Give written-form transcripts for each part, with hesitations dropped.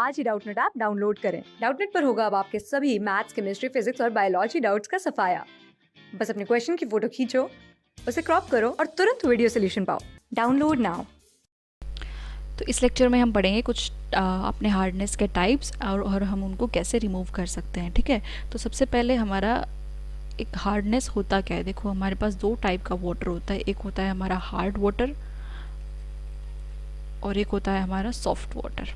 आज ही Doubtnut app download करें। Doubtnut पर होगा अब आपके सभी मैथ्स, केमिस्ट्री, फिजिक्स और बायोलॉजी डाउट्स का सफाया। बस अपने क्वेश्चन की फोटो खींचो, उसे क्रॉप करो और तुरंत वीडियो सोल्यूशन पाओ। Download now. तो इस लेक्चर में हम पढ़ेंगे कुछ अपने हार्डनेस के टाइप्स और हम उनको कैसे रिमूव कर सकते हैं। ठीक है, तो सबसे पहले हमारा एक हार्डनेस होता क्या है। देखो, हमारे पास दो टाइप का वाटर होता है। एक होता है हमारा हार्ड वाटर और एक होता है हमारा सॉफ्ट वाटर।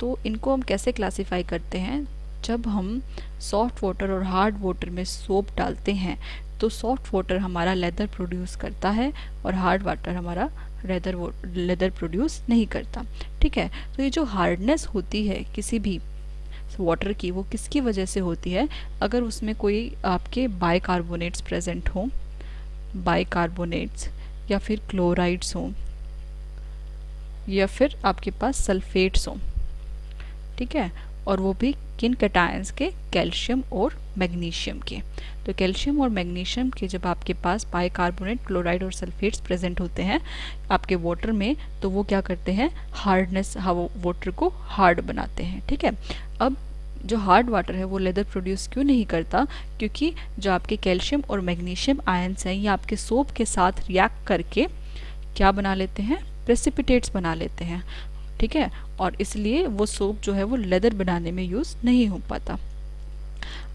तो इनको हम कैसे क्लासिफाई करते हैं, जब हम सॉफ्ट वाटर और हार्ड वाटर में सोप डालते हैं तो सॉफ्ट वाटर हमारा लेदर प्रोड्यूस करता है और हार्ड वाटर हमारा लेदर प्रोड्यूस नहीं करता। ठीक है, तो ये जो हार्डनेस होती है किसी भी वाटर की, वो किसकी वजह से होती है? अगर उसमें कोई आपके बाइकार्बोनेट्स प्रेजेंट हों, बाइकार्बोनेट्स या फिर क्लोराइड्स हों या फिर आपके पास सल्फेट्स हों। ठीक है, और वो भी किन कैटायंस के? कैल्शियम और मैग्नीशियम के। तो कैल्शियम और मैग्नीशियम के जब आपके पास बाइकार्बोनेट, क्लोराइड और सल्फेट्स प्रेजेंट होते हैं आपके वाटर में, तो वो क्या करते हैं? हार्डनेस, वाटर को हार्ड बनाते हैं। ठीक है, अब जो हार्ड वाटर है वो लेदर प्रोड्यूस क्यों नहीं करता? क्योंकि जो आपके कैल्शियम और मैग्नीशियम आयंस हैं ये आपके सोप के साथ रिएक्ट करके क्या बना लेते हैं? प्रेसिपिटेट्स बना लेते हैं। ठीक है, और इसलिए वो सोप जो है वो लेदर बनाने में यूज़ नहीं हो पाता।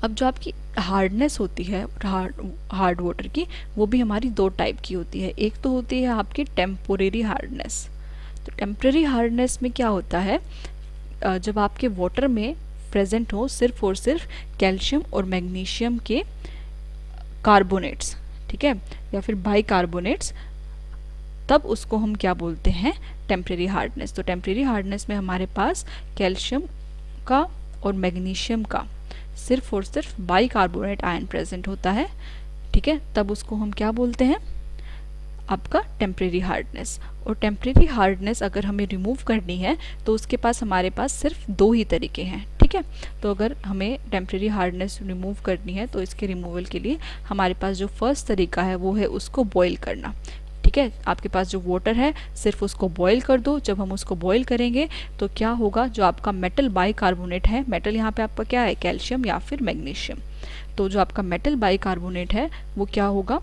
अब जो आपकी हार्डनेस होती है हार्ड वाटर की, वो भी हमारी दो टाइप की होती है। एक तो होती है आपकी टेम्पोरेरी हार्डनेस। तो टेम्परेरी हार्डनेस में क्या होता है, जब आपके वाटर में प्रेजेंट हो सिर्फ और सिर्फ कैल्शियम और मैग्नीशियम के कार्बोनेट्स, ठीक है, या फिर बाइकार्बोनेट्स, तब उसको हम क्या बोलते हैं? Temporary hardness. तो टेम्परेरी हार्डनेस में हमारे पास कैल्शियम का और मैग्नीशियम का सिर्फ और सिर्फ बाइकार्बोनेट आयन प्रेजेंट होता है। ठीक है, तब उसको हम क्या बोलते हैं? आपका टेम्परेरी हार्डनेस। और टेम्परेरी हार्डनेस अगर हमें रिमूव करनी है तो उसके पास हमारे पास सिर्फ दो ही तरीके हैं। ठीक है, तो अगर हमें टेम्परेरी हार्डनेस रिमूव करनी है तो इसके रिमूवल के लिए हमारे पास जो फर्स्ट तरीका है वो है उसको बॉईल करना। ठीक है, आपके पास जो वाटर है सिर्फ उसको बॉईल कर दो। जब हम उसको बॉईल करेंगे तो क्या होगा? जो आपका मेटल बाइकार्बोनेट है, मेटल यहाँ पे आपका क्या है? कैल्शियम या फिर मैग्नीशियम। तो जो आपका मेटल बाइकार्बोनेट है वो क्या होगा?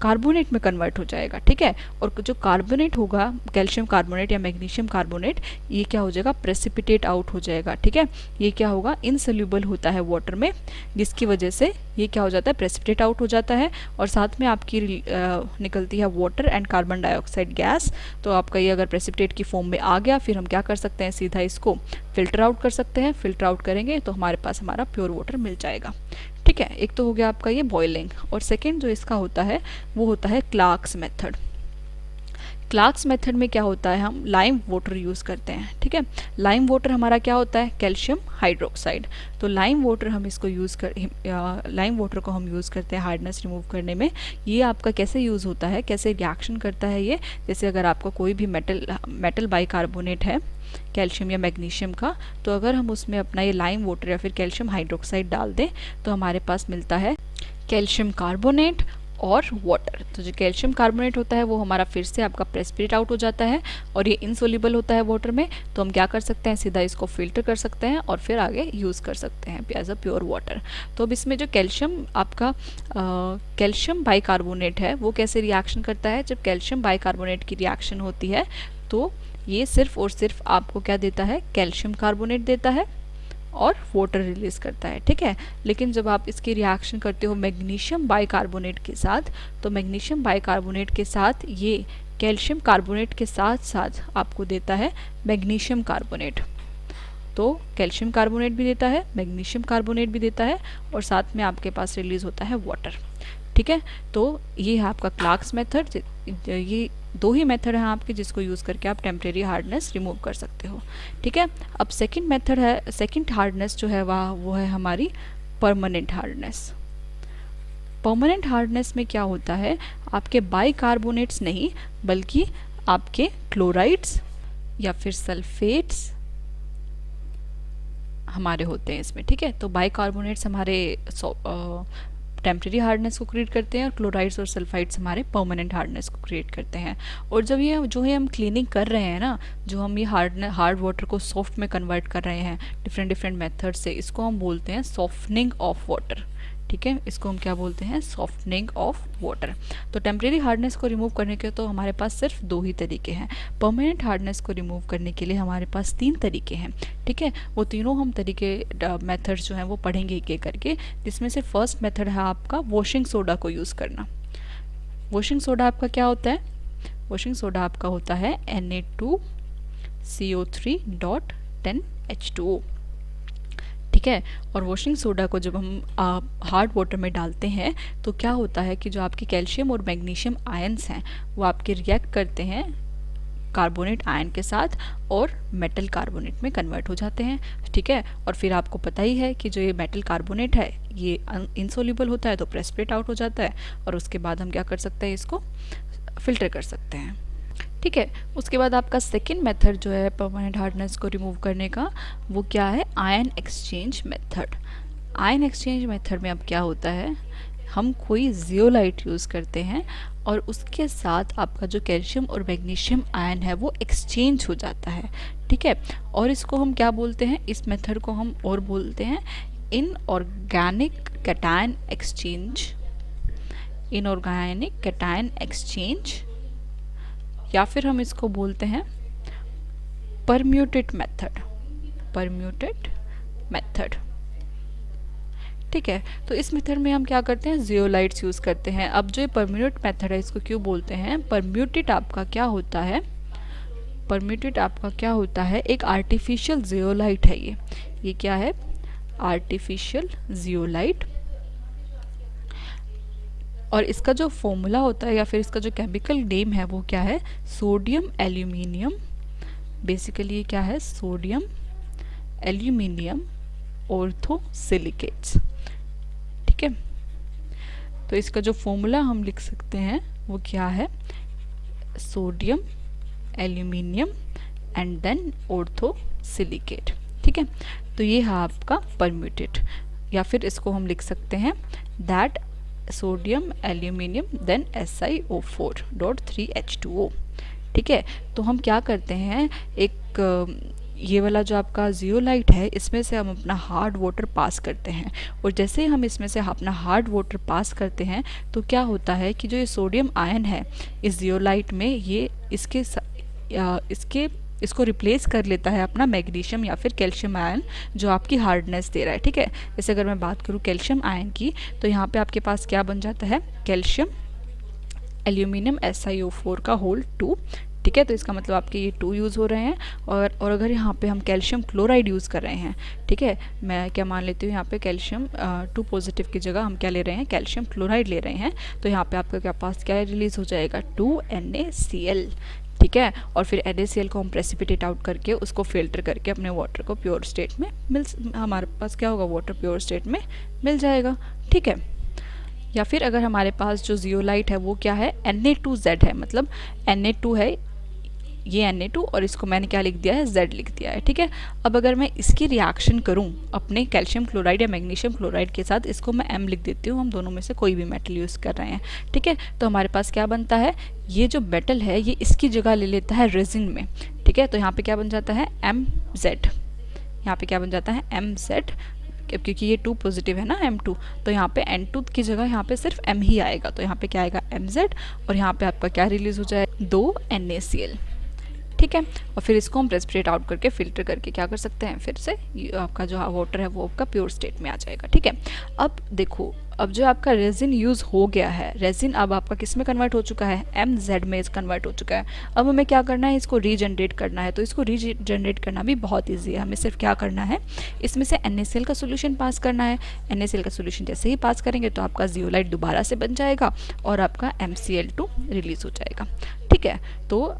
कार्बोनेट में कन्वर्ट हो जाएगा। ठीक है, और जो कार्बोनेट होगा, कैल्शियम कार्बोनेट या मैग्नीशियम कार्बोनेट, ये क्या हो जाएगा? प्रेसिपिटेट आउट हो जाएगा। ठीक है, ये क्या होगा? इनसोल्यूबल होता है वाटर में, जिसकी वजह से ये क्या हो जाता है? प्रेसिपिटेट आउट हो जाता है और साथ में आपकी निकलती है water and carbon dioxide gas. तो आपका ये अगर प्रेसिपिटेट की फॉर्म में आ गया, फिर हम क्या कर सकते हैं? सीधा इसको फिल्टर आउट कर सकते हैं। फिल्टर आउट करेंगे तो हमारे पास हमारा प्योर वाटर मिल जाएगा। ठीक है, एक तो हो गया आपका ये बॉइलिंग, और सेकेंड जो इसका होता है वो होता है क्लार्क्स मेथड। क्लार्क्स मेथड में क्या होता है? हम लाइम वाटर यूज़ करते हैं। ठीक है, लाइम वाटर हमारा क्या होता है? Calcium hydroxide. तो लाइम वाटर हम इसको लाइम वाटर को हम यूज़ करते हैं हार्डनेस रिमूव करने में। ये आपका कैसे यूज़ होता है, कैसे रिएक्शन करता है ये? जैसे अगर आपका कोई भी मेटल बाइकार्बोनेट है कैल्शियम या मैग्नीशियम का, तो अगर हम उसमें अपना ये लाइम वाटर या फिर कैल्शियम हाइड्रोक्साइड डाल दें तो हमारे पास मिलता है कैल्शियम कार्बोनेट और वाटर। तो जो कैल्शियम कार्बोनेट होता है वो हमारा फिर से आपका प्रेसिपिटेट आउट हो जाता है और ये इनसोल्यूबल होता है वाटर में। तो हम क्या कर सकते हैं? सीधा इसको फिल्टर कर सकते हैं और फिर आगे यूज़ कर सकते हैं एज अ प्योर वाटर। तो अब इसमें जो कैल्शियम आपका कैल्शियम बाइकार्बोनेट है वो कैसे रिएक्शन करता है? जब कैल्शियम बाइकार्बोनेट की रिएक्शन होती है तो ये सिर्फ और सिर्फ आपको क्या देता है? कैल्शियम कार्बोनेट देता है और वाटर रिलीज करता है। ठीक है, लेकिन जब आप इसकी रिएक्शन करते हो मैग्नीशियम बाइकार्बोनेट के साथ, तो मैग्नीशियम बाइकार्बोनेट के साथ ये कैल्शियम कार्बोनेट के साथ साथ आपको देता है मैग्नीशियम कार्बोनेट। तो कैल्शियम कार्बोनेट भी देता है, मैग्नीशियम कार्बोनेट भी देता है और साथ में आपके पास रिलीज होता है वाटर। ठीक है, तो ये है आपका क्लार्क्स मेथड। ये दो ही मेथड हैं आपके जिसको यूज़ करके आप टेम्परेरी हार्डनेस रिमूव कर सकते हो। ठीक है, अब सेकंड मेथड है, सेकंड हार्डनेस जो है वो है हमारी परमानेंट हार्डनेस। परमानेंट हार्डनेस में क्या होता है? आपके बाइकार्बोनेट्स नहीं बल्कि आपके क्लोराइड्स या फिर सल्फेट्स हमारे होते हैं इसमें। ठीक है, तो बाइकार्बोनेट्स हमारे टेम्परेरी हार्डनेस को क्रिएट करते हैं और क्लोराइड्स और सल्फाइड्स हमारे परमानेंट हार्डनेस को क्रिएट करते हैं। और जब ये जो है हम क्लीनिंग कर रहे हैं ना, जो हम ये हार्ड वाटर को सॉफ्ट में कन्वर्ट कर रहे हैं डिफरेंट मेथड से, इसको हम बोलते हैं सॉफ्टनिंग ऑफ वाटर। ठीक है, इसको हम क्या बोलते हैं? Softening of water. तो टेम्परेरी हार्डनेस को रिमूव करने के तो हमारे पास सिर्फ 2 ही तरीके हैं। परमानेंट हार्डनेस को रिमूव करने के लिए हमारे पास 3 तरीके हैं। ठीक है, वो तीनों हम तरीके मेथड्स जो हैं वो पढ़ेंगे एक एक करके, जिसमें से फर्स्ट मेथड है आपका वॉशिंग सोडा को यूज़ करना। वॉशिंग सोडा आपका क्या होता है? वॉशिंग सोडा आपका होता है Na2CO3.10H2O। ठीक है, और वॉशिंग सोडा को जब हम हार्ड वाटर में डालते हैं तो क्या होता है कि जो आपके कैल्शियम और मैग्नीशियम आयंस हैं वो आपके रिएक्ट करते हैं कार्बोनेट आयन के साथ और मेटल कार्बोनेट में कन्वर्ट हो जाते हैं। ठीक है, और फिर आपको पता ही है कि जो ये मेटल कार्बोनेट है ये इनसोल्यूबल होता है तो प्रेसिपिटेट आउट हो जाता है, और उसके बाद हम क्या कर सकते हैं? इसको फिल्टर कर सकते हैं। ठीक है, उसके बाद आपका सेकेंड मेथड जो है परमानेंट हार्डनेस को रिमूव करने का, वो क्या है? Ion exchange method. Ion exchange method में अब क्या होता है, हम कोई जियोलाइट यूज़ करते हैं और उसके साथ आपका जो कैल्शियम और मैग्नीशियम आयन है वो एक्सचेंज हो जाता है। ठीक है, और इसको हम क्या बोलते हैं? इस मेथड को हम और बोलते हैं inorganic cation exchange. Inorganic cation exchange, या फिर हम इसको बोलते हैं परम्यूटेट मेथड। Permute method. ठीक है, तो इस मेथड में हम क्या करते हैं? जियोलाइट्स यूज़ करते हैं। अब जो ये परम्यूटेट मेथड है इसको क्यों बोलते हैं? परम्यूटेट आपका क्या होता है? परम्यूटेट आपका क्या होता है? एक आर्टिफिशियल जियोलाइट है ये क्या है? Artificial zeolite. और इसका जो फॉर्मूला होता है या फिर इसका जो केमिकल नेम है वो क्या है? Sodium aluminium. बेसिकली ये क्या है? Sodium aluminium orthosilicates. ठीक है, तो इसका जो फॉर्मूला हम लिख सकते हैं वो क्या है? Sodium aluminium and then orthosilicate. ठीक है, तो ये है आपका परम्यूटेट, या फिर इसको हम लिख सकते हैं that sodium aluminium then SiO4.3H2O। ठीक है, तो हम क्या करते हैं, एक ये वाला जो आपका जियोलाइट है इसमें से हम अपना हार्ड वाटर पास करते हैं, और जैसे ही हम इसमें से अपना हार्ड वाटर पास करते हैं तो क्या होता है कि जो ये सोडियम आयन है इस जियोलाइट में, ये इसको रिप्लेस कर लेता है अपना मैग्नीशियम या फिर कैल्शियम आयन जो आपकी हार्डनेस दे रहा है। ठीक है, जैसे अगर मैं बात करूँ कैल्शियम आयन की, तो यहाँ पे आपके पास क्या बन जाता है? कैल्शियम एल्यूमिनियम SiO4 का होल 2। ठीक है, तो इसका मतलब आपके ये 2 यूज़ हो रहे हैं। और अगर यहाँ पे हम कैल्शियम क्लोराइड यूज़ कर रहे हैं, ठीक है, मैं क्या मान लेती हूँ यहाँ पे कैल्शियम 2 पॉजिटिव की जगह हम क्या ले रहे हैं? कैल्शियम क्लोराइड ले रहे हैं, तो यहाँ पे आपका क्या पास क्या रिलीज़ हो जाएगा? 2NaCl। ठीक है, और फिर NaCl को हम प्रेसिपिटेट आउट करके उसको फिल्टर करके अपने वाटर को प्योर स्टेट में हमारे पास क्या होगा? वाटर प्योर स्टेट में मिल जाएगा। ठीक है, या फिर अगर हमारे पास जो जियोलाइट है वो क्या है? Na2Z है, मतलब Na2 है ये Na2 और इसको मैंने क्या लिख दिया है? Z लिख दिया है। ठीक है, अब अगर मैं इसकी रिएक्शन करूं अपने कैल्शियम क्लोराइड या मैग्नीशियम क्लोराइड के साथ, इसको मैं M लिख देती हूँ, हम दोनों में से कोई भी मेटल यूज़ कर रहे हैं। ठीक है, तो हमारे पास क्या बनता है? ये जो मेटल है ये इसकी जगह ले लेता है रेजिन में। ठीक है, तो यहाँ पे क्या बन जाता है? MZ। यहाँ पे क्या बन जाता है? MZ, क्योंकि ये 2 पॉजिटिव है ना, M2, तो यहाँ पे N2 की जगह यहाँ पे सिर्फ M ही आएगा, तो यहाँ पे क्या आएगा? MZ, और यहाँ पे आपका क्या रिलीज़ हो जाएगा? 2NaCl। ठीक है, और फिर इसको हम प्रेसिपिटेट आउट करके फिल्टर करके क्या कर सकते हैं? फिर से आपका जो वाटर है वो आपका प्योर स्टेट में आ जाएगा। ठीक है, अब देखो, अब जो आपका रेजिन यूज़ हो गया है, रेजिन अब आपका किस में कन्वर्ट हो चुका है? MZ में कन्वर्ट हो चुका है। अब हमें क्या करना है? इसको रीजनरेट करना है, तो इसको रीजनरेट करना भी बहुत ईजी है। हमें सिर्फ क्या करना है? इसमें से NaCl का सोल्यूशन पास करना है। NaCl का सोल्यूशन जैसे ही पास करेंगे तो आपका जियोलाइट दोबारा से बन जाएगा और आपका MCl2 रिलीज़ हो जाएगा। ठीक है, तो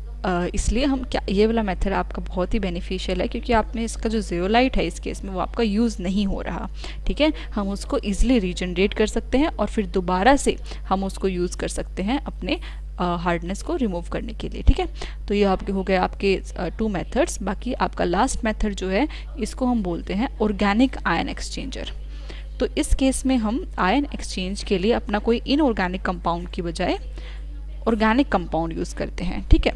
इसलिए हम क्या, ये वाला मेथड आपका बहुत ही बेनिफिशियल है, क्योंकि आपने इसका जो जियोलाइट है इस केस में वो आपका यूज़ नहीं हो रहा। ठीक है, हम उसको ईजिली रीजनरेट कर सकते हैं और फिर दोबारा से हम उसको यूज़ कर सकते हैं अपने हार्डनेस को रिमूव करने के लिए। ठीक है, तो ये आपके हो गए आपके 2 मेथड्स। बाकी आपका लास्ट मेथड जो है इसको हम बोलते हैं ऑर्गेनिक आयन एक्सचेंजर। तो इस केस में हम आयन एक्सचेंज के लिए अपना कोई इनऑर्गेनिक कंपाउंड की बजाय ऑर्गेनिक कंपाउंड यूज़ करते हैं, ठीक है।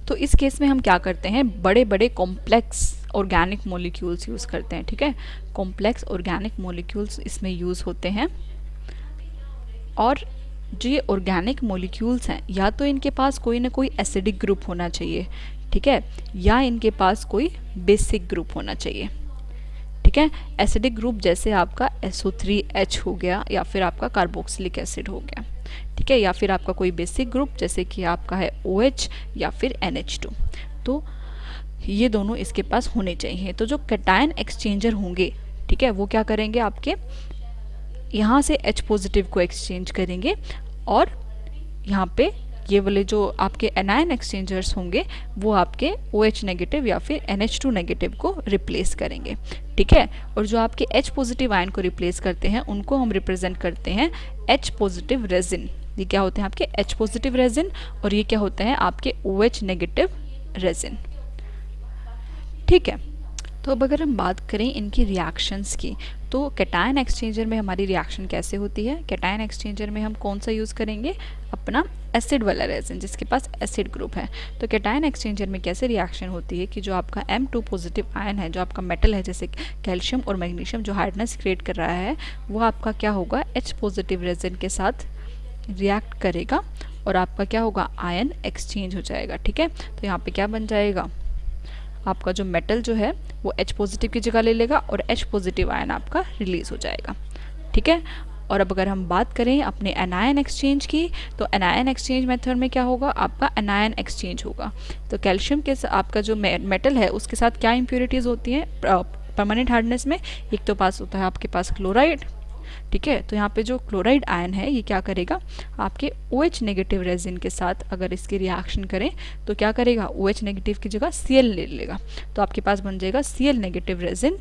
तो इस केस में हम क्या करते हैं, बड़े बड़े कॉम्प्लेक्स ऑर्गेनिक मॉलिक्यूल्स यूज़ करते हैं, ठीक है। कॉम्प्लेक्स ऑर्गेनिक मॉलिक्यूल्स इसमें यूज़ होते हैं। और जो ये ऑर्गेनिक मॉलिक्यूल्स हैं, या तो इनके पास कोई ना कोई एसिडिक ग्रुप होना चाहिए, ठीक है, या इनके पास कोई बेसिक ग्रुप होना चाहिए, ठीक है। एसिडिक ग्रुप जैसे आपका SO3H हो गया, या फिर आपका कार्बोक्सिलिक एसिड हो गया, ठीक है, या फिर आपका कोई बेसिक ग्रुप जैसे कि आपका है OH या फिर NH2। तो ये दोनों इसके पास होने चाहिए। तो जो कैटायन एक्सचेंजर होंगे, ठीक है, वो क्या करेंगे, आपके यहाँ से H पॉजिटिव को एक्सचेंज करेंगे, और यहाँ पे ये वाले जो आपके एनायन एक्सचेंजर्स होंगे वो आपके OH नेगेटिव या फिर NH2 नेगेटिव को रिप्लेस करेंगे, ठीक है। और जो आपके H पॉजिटिव आयन को रिप्लेस करते हैं उनको हम रिप्रेजेंट करते हैं H पॉजिटिव रेजिन। ये क्या होते हैं, आपके H पॉजिटिव रेजिन, और ये क्या होते हैं, आपके OH नेगेटिव रेजिन, ठीक है। तो अब अगर हम बात करें इनकी रिएक्शंस की, तो कैटायन एक्सचेंजर में हमारी रिएक्शन कैसे होती है। कैटायन एक्सचेंजर में हम कौन सा यूज़ करेंगे, अपना एसिड वाला रेजिन जिसके पास एसिड ग्रुप है। तो कैटायन एक्सचेंजर में कैसे रिएक्शन होती है कि जो आपका M2 पॉजिटिव आयन है, जो आपका मेटल है जैसे कैल्शियम और मैग्नीशियम, जो हार्डनेस क्रिएट कर रहा है, वो आपका क्या होगा, H पॉजिटिव रेजिन के साथ रिएक्ट करेगा और आपका क्या होगा, आयन एक्सचेंज हो जाएगा, ठीक है। तो यहाँ पे क्या बन जाएगा, आपका जो मेटल जो है वो H पॉजिटिव की जगह ले लेगा और H पॉजिटिव आयन आपका रिलीज हो जाएगा, ठीक है। और अब अगर हम बात करें अपने एनायन एक्सचेंज की, तो एनायन एक्सचेंज मेथड में क्या होगा, आपका एनायन एक्सचेंज होगा। तो कैल्शियम के आपका जो मेटल है उसके साथ क्या इम्प्योरिटीज़ होती हैं परमानेंट हार्डनेस में, एक तो पास होता है आपके पास क्लोराइड, ठीक है। तो यहाँ पे जो क्लोराइड आयन है ये क्या करेगा, आपके OH नेगेटिव रेजिन के साथ अगर इसकी रिएक्शन करें तो क्या करेगा, OH नेगेटिव की जगह Cl ले लेगा, तो आपके पास बन जाएगा Cl नेगेटिव रेजिन,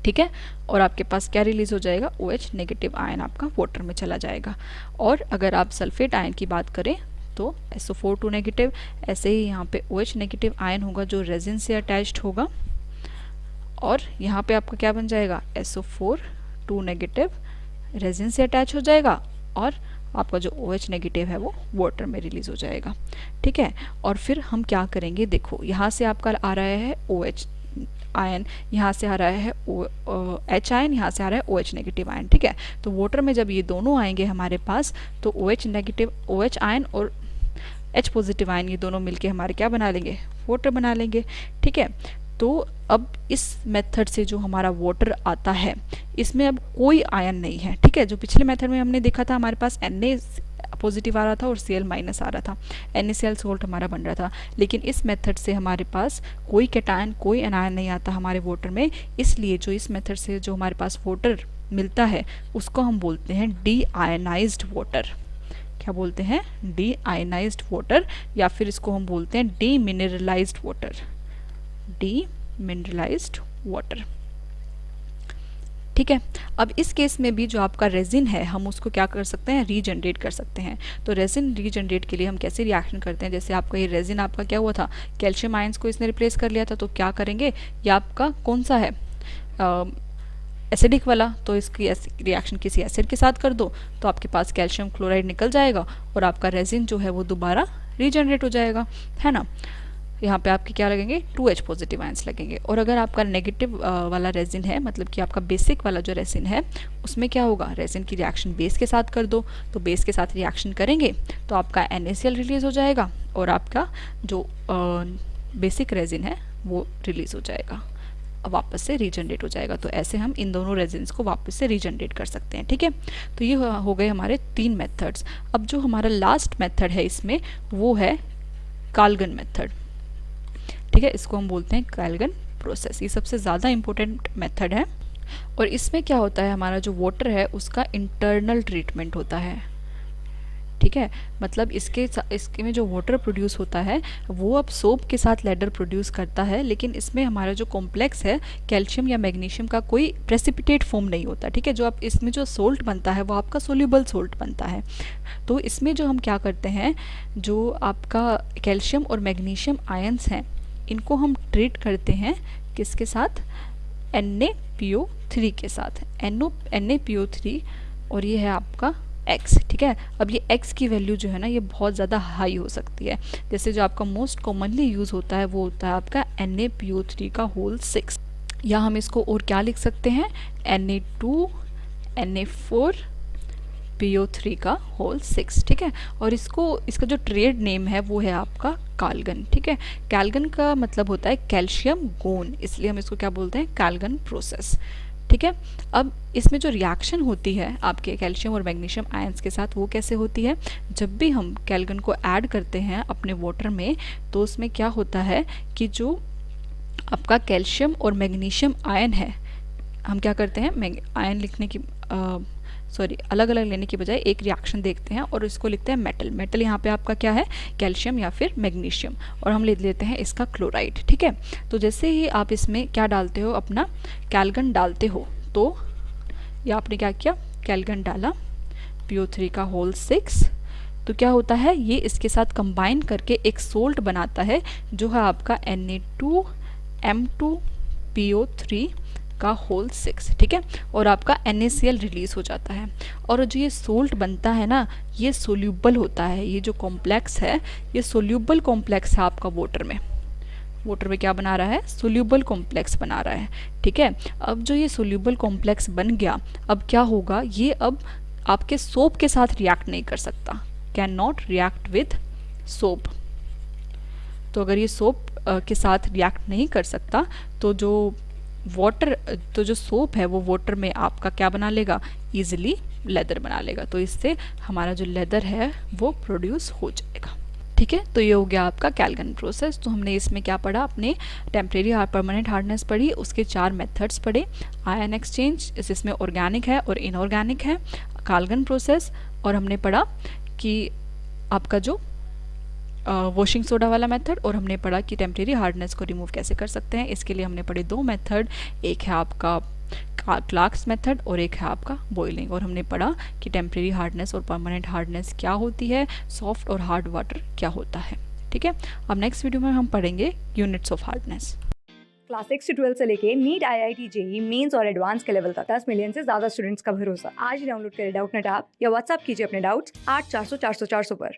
ठीक है। और आपके पास क्या रिलीज हो जाएगा, OH नेगेटिव आयन आपका वाटर में चला जाएगा। और अगर आप सल्फेट आयन की बात करें तो SO4 2 नेगेटिव, ऐसे ही यहाँ पे OH नेगेटिव आयन होगा जो रेजिन से अटैच्ड होगा, और यहाँ पे आपका क्या बन जाएगा, SO4 2 नेगेटिव रेजिन से अटैच हो जाएगा, और आपका जो OH नेगेटिव है वो वाटर में रिलीज हो जाएगा, ठीक है। और फिर हम क्या करेंगे, देखो यहाँ से आपका आ रहा है OH आयन, यहाँ से आ रहा है H आयन, यहाँ से आ रहा है OH नेगेटिव आयन, ठीक है। तो वाटर में जब ये दोनों आएंगे हमारे पास, तो OH नेगेटिव OH आयन और H पॉजिटिव आयन ये दोनों मिलके हमारे क्या बना लेंगे, वाटर बना लेंगे, ठीक है। तो अब इस मेथड से जो हमारा वाटर आता है इसमें अब कोई आयन नहीं है, ठीक है। जो पिछले मेथड में हमने देखा था हमारे पास Na पॉजिटिव आ रहा था और Cl माइनस आ रहा था, NaCl सोल्ट हमारा बन रहा था, लेकिन इस मेथड से हमारे पास कोई कैटायन कोई एनायन नहीं आता हमारे वाटर में। इसलिए जो इस मेथड से जो हमारे पास वाटर मिलता है उसको हम बोलते हैं डी आयनाइज्ड वाटर। क्या बोलते हैं, डी आयनाइज्ड वाटर, या फिर इसको हम बोलते हैं डी मिनरलाइज्ड वाटर, डी मिनरलाइज्ड वाटर, ठीक है। अब इस केस में भी जो आपका रेजिन है हम उसको क्या कर सकते हैं, रीजनरेट कर सकते हैं। तो रेजिन रीजनरेट के लिए हम कैसे रिएक्शन करते हैं, जैसे आपका ये रेजिन आपका क्या हुआ था, कैल्शियम आयंस को इसने रिप्लेस कर लिया था, तो क्या करेंगे, ये आपका कौन सा है, एसिडिक वाला, तो इसकी रिएक्शन किसी एसिड के साथ कर दो तो आपके पास कैल्शियम क्लोराइड निकल जाएगा और आपका रेजिन जो है वो दोबारा रीजनरेट हो जाएगा, है ना। यहाँ पे आपके क्या लगेंगे, 2H पॉजिटिव आयंस लगेंगे। और अगर आपका नेगेटिव वाला रेजिन है, मतलब कि आपका बेसिक वाला जो रेजिन है, उसमें क्या होगा, रेजिन की रिएक्शन बेस के साथ कर दो, तो बेस के साथ रिएक्शन करेंगे तो आपका NaCl रिलीज हो जाएगा और आपका जो बेसिक रेजिन है वो रिलीज हो जाएगा, वापस से रीजनरेट हो जाएगा। तो ऐसे हम इन दोनों रेजिन्स को वापस से रीजनरेट कर सकते हैं, ठीक है। तो ये हो गए हमारे 3 मेथड्स। अब जो हमारा लास्ट मेथड है इसमें वो है काल्गन मेथड, ठीक है। इसको हम बोलते हैं काल्गन प्रोसेस। ये सबसे ज़्यादा इम्पोर्टेंट मेथड है और इसमें क्या होता है, हमारा जो वाटर है उसका इंटरनल ट्रीटमेंट होता है, ठीक है। मतलब इसके में जो वाटर प्रोड्यूस होता है वो अब सोप के साथ लेडर प्रोड्यूस करता है, लेकिन इसमें हमारा जो कॉम्प्लेक्स है कैल्शियम या मैग्नीशियम का कोई प्रेसिपिटेट फॉर्म नहीं होता, ठीक है। जो आप इसमें जो सोल्ट बनता है वो आपका सोल्यूबल सोल्ट बनता है। तो इसमें जो हम क्या करते हैं, जो आपका कैल्शियम और मैग्नीशियम आयंस हैं इनको हम ट्रीट करते हैं किसके साथ, NaPO3 के साथ, NaPO3 और ये है आपका X, ठीक है। अब ये X की वैल्यू जो है ना ये बहुत ज़्यादा हाई हो सकती है। जैसे जो आपका मोस्ट कॉमनली यूज़ होता है वो होता है आपका NaPO3 का होल 6, या हम इसको और क्या लिख सकते हैं, Na2Na4PO3 का होल 6, ठीक है। और इसका जो ट्रेड नेम है वो है आपका काल्गन, ठीक है। कैल्गन का मतलब होता है कैल्शियम गोन, इसलिए हम इसको क्या बोलते हैं, कैल्गन प्रोसेस, ठीक है। अब इसमें जो रिएक्शन होती है आपके कैल्शियम और मैग्नीशियम आयंस के साथ वो कैसे होती है, जब भी हम कैल्गन को ऐड करते हैं अपने वाटर में तो उसमें क्या होता है कि जो आपका कैल्शियम और मैग्नीशियम आयन है, हम क्या करते हैं आयन लिखने की अलग अलग लेने की बजाय एक रिएक्शन देखते हैं और इसको लिखते हैं मेटल यहाँ पे आपका क्या है, कैल्शियम या फिर मैग्नीशियम, और हम ले लेते हैं इसका क्लोराइड, ठीक है। तो जैसे ही आप इसमें क्या डालते हो, अपना कैल्गन डालते हो, तो ये आपने क्या किया, कैल्गन डाला, PO3 का होल 6, तो क्या होता है, ये इसके साथ कंबाइन करके एक सोल्ट बनाता है जो है आपका Na2M2PO3 का होल 6, ठीक है। और आपका NaCl रिलीज हो जाता है, और जो ये सोल्ट बनता है ना ये सोल्यूबल होता है, ये जो कॉम्प्लेक्स है ये सोल्यूबल कॉम्प्लेक्स है आपका वाटर में क्या बना रहा है, सोल्यूबल कॉम्प्लेक्स बना रहा है, ठीक है। अब जो ये सोल्यूबल कॉम्प्लेक्स बन गया, अब क्या होगा, ये अब आपके सोप के साथ रिएक्ट नहीं कर सकता, can not react with soap. तो अगर ये सोप के साथ रिएक्ट नहीं कर सकता तो जो सोप है वो वाटर में आपका क्या बना लेगा, इजीली लेदर बना लेगा, तो इससे हमारा जो लेदर है वो प्रोड्यूस हो जाएगा, ठीक है। तो ये हो गया आपका कैल्गन प्रोसेस। तो हमने इसमें क्या पढ़ा, अपने टेम्परेरी परमानेंट हार्डनेस पढ़ी, उसके 4 मेथड्स पढ़े, आयन एक्सचेंज जिसमें ऑर्गेनिक है और इनऑर्गेनिक है, कैल्गन प्रोसेस, और हमने पढ़ा कि आपका जो वॉशिंग सोडा वाला मेथड, और हमने पढ़ा कि टेम्परेरी हार्डनेस को रिमूव कैसे कर सकते हैं। इसके लिए हमने पढ़े 2 मेथड, एक है आपका क्लार्क्स मेथड और एक है आपका बॉइलिंग, और हमने पढ़ा कि टेम्परेरी हार्डनेस और परमानेंट हार्डनेस क्या होती है, सॉफ्ट और हार्ड वाटर क्या होता है, ठीक है। अब नेक्स्ट वीडियो में हम पढ़ेंगे यूनिट्स ऑफ हार्डनेस। क्लास 6 से 12 से लेके नीट, IIT, JEE मेंस और एडवांस के लेवल तक 10 मिलियन से ज्यादा स्टूडेंट्स का भरोसा। आज ही डाउनलोड करें डाउटनेट ऐप या व्हाट्सएप कीजिए अपने डाउट्स 8400 400 400 पर।